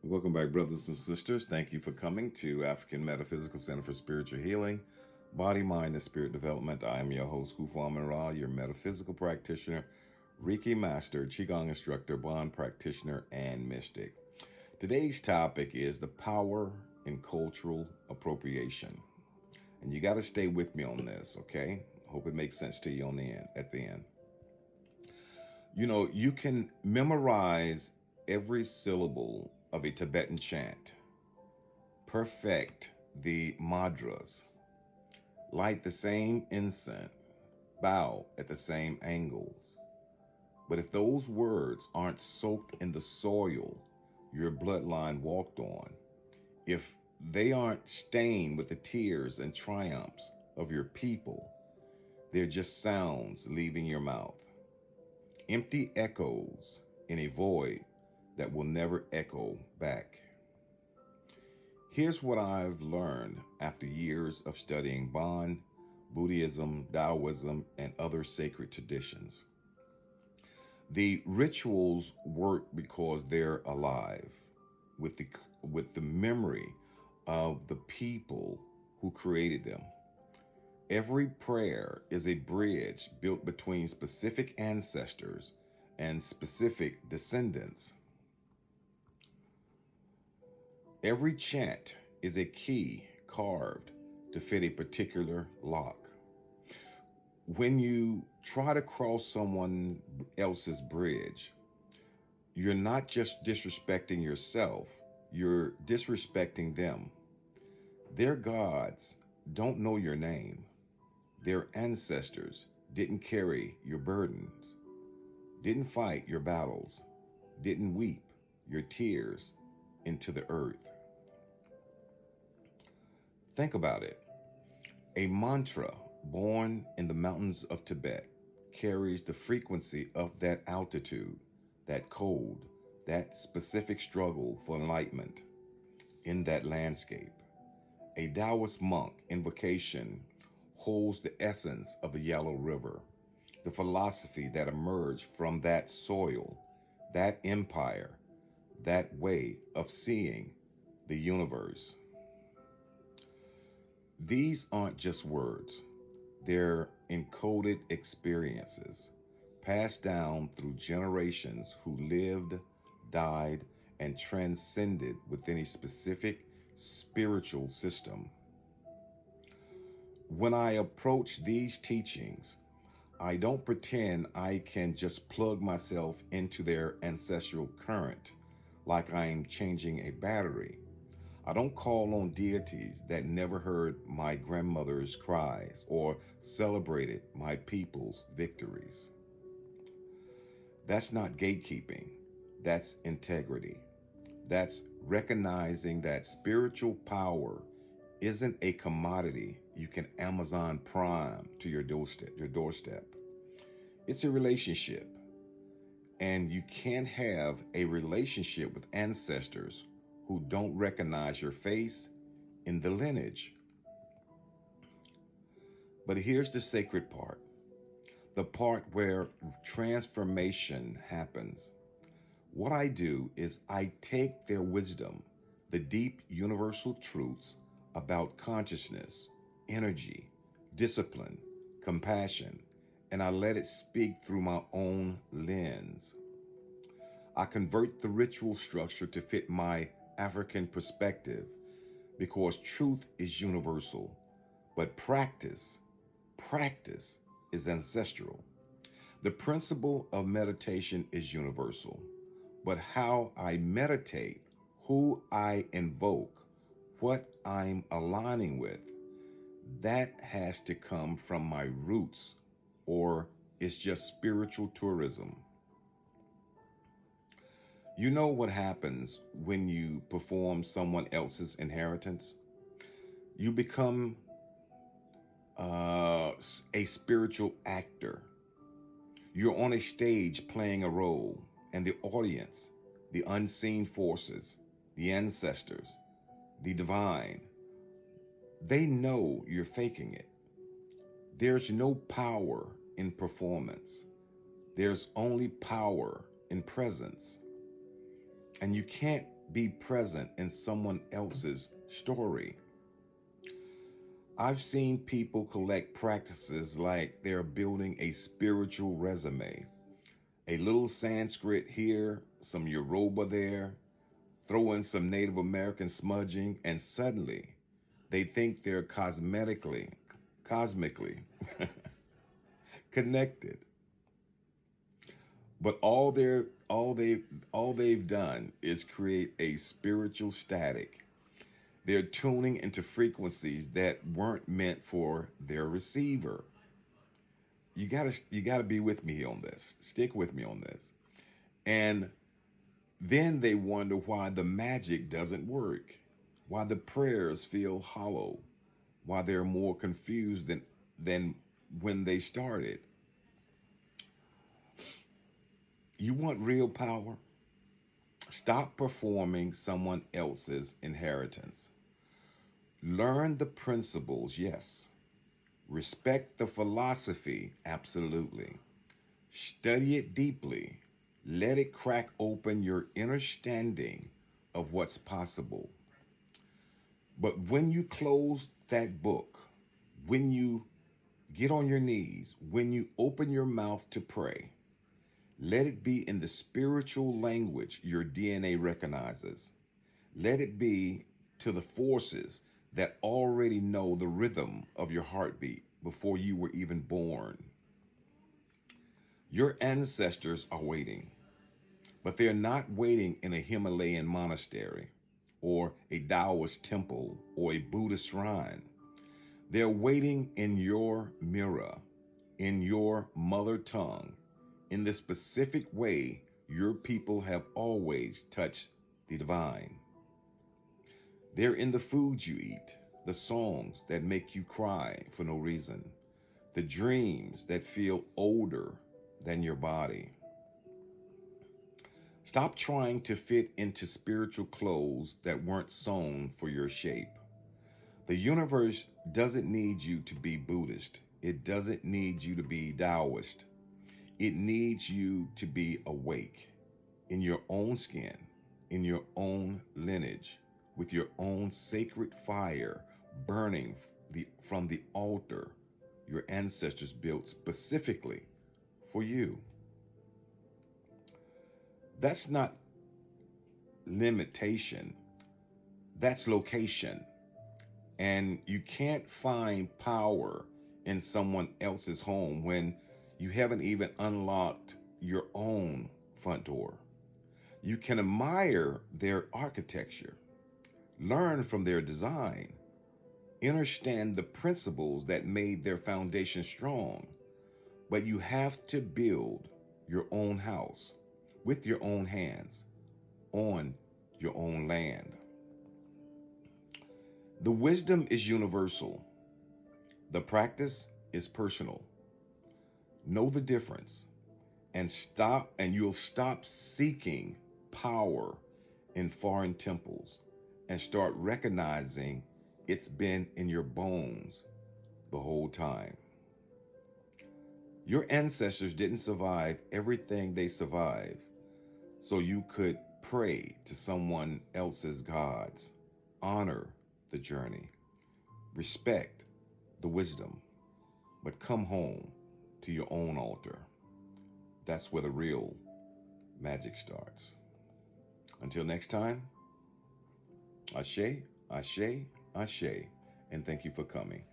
Welcome back, brothers and sisters. Thank you for coming to African Metaphysical Center for Spiritual Healing, Body, Mind, and Spirit Development. I am your host, Kufu Amin-Ra, your metaphysical practitioner, Reiki master, Qigong instructor, bond practitioner, and mystic. Today's topic is the power in cultural appropriation. And you got to stay with me on this, okay? Hope it makes sense to you at the end. You know, you can memorize every syllable of a Tibetan chant, perfect the mudras, light the same incense, bow at the same angles. But if those words aren't soaked in the soil your bloodline walked on, if they aren't stained with the tears and triumphs of your people, they're just sounds leaving your mouth. Empty echoes in a void that will never echo back. Here's what I've learned after years of studying Bon, Buddhism, Taoism, and other sacred traditions. The rituals work because they're alive with the memory of the people who created them. Every prayer is a bridge built between specific ancestors and specific descendants. Every chant is a key carved to fit a particular lock. When you try to cross someone else's bridge, you're not just disrespecting yourself, you're disrespecting them. Their gods don't know your name. Their ancestors didn't carry your burdens, didn't fight your battles, didn't weep your tears into the earth. Think about it. A mantra born in the mountains of Tibet carries the frequency of that altitude, that cold, that specific struggle for enlightenment in that landscape. A Taoist monk invocation holds the essence of the Yellow River, the philosophy that emerged from that soil, that empire, that way of seeing the universe. These aren't just words. They're encoded experiences passed down through generations who lived, died, and transcended within a specific spiritual system. When I approach these teachings, I don't pretend I can just plug myself into their ancestral current like I'm changing a battery. I don't call on deities that never heard my grandmother's cries or celebrated my people's victories. That's not gatekeeping. That's integrity. That's recognizing that spiritual power isn't a commodity you can Amazon Prime to your doorstep. It's a relationship. And you can't have a relationship with ancestors who don't recognize your face in the lineage. But here's the sacred part, the part where transformation happens. What I do is I take their wisdom, the deep universal truths about consciousness, energy, discipline, compassion, and I let it speak through my own lens. I convert the ritual structure to fit my African perspective because truth is universal, but practice is ancestral. The principle of meditation is universal, but how I meditate, who I invoke, what I'm aligning with, that has to come from my roots, or it's just spiritual tourism. You know what happens when you perform someone else's inheritance? You become a spiritual actor. You're on a stage playing a role, and the audience, the unseen forces, the ancestors, the divine, they know you're faking it. There's no power in performance. There's only power in presence. And you can't be present in someone else's story. I've seen people collect practices like they're building a spiritual resume. A little Sanskrit here, some Yoruba there, throw in some Native American smudging, and suddenly they think they're cosmically connected. But all they've done is create a spiritual static. They're tuning into frequencies that weren't meant for their receiver. You gotta be with me on this. Stick with me on this. And then they wonder why the magic doesn't work, why the prayers feel hollow, why they're more confused than when they started. You want real power? Stop performing someone else's inheritance. Learn the principles, yes. Respect the philosophy, absolutely. Study it deeply. Let it crack open your understanding of what's possible. But when you close that book, when you get on your knees, when you open your mouth to pray, let it be in the spiritual language your DNA recognizes. Let it be to the forces that already know the rhythm of your heartbeat before you were even born. Your ancestors are waiting, but they're not waiting in a Himalayan monastery or a Taoist temple or a Buddhist shrine. They're waiting in your mirror, in your mother tongue, in the specific way your people have always touched the divine. They're in the food you eat, the songs that make you cry for no reason, the dreams that feel older than your body. Stop trying to fit into spiritual clothes that weren't sewn for your shape. The universe doesn't need you to be Buddhist. It doesn't need you to be Taoist. It needs you to be awake in your own skin, in your own lineage, with your own sacred fire burning from the altar your ancestors built specifically for you. That's not limitation, that's location. And you can't find power in someone else's home when you haven't even unlocked your own front door. You can admire their architecture, learn from their design, understand the principles that made their foundation strong, but you have to build your own house with your own hands on your own land. The wisdom is universal. The practice is personal. Know the difference and you'll stop seeking power in foreign temples and start recognizing it's been in your bones the whole time. Your ancestors didn't survive everything they survived so you could pray to someone else's gods. Honor the journey. Respect the wisdom, but come home to your own altar. That's where the real magic starts. Until next time, ashe, ashe, ashe, and thank you for coming.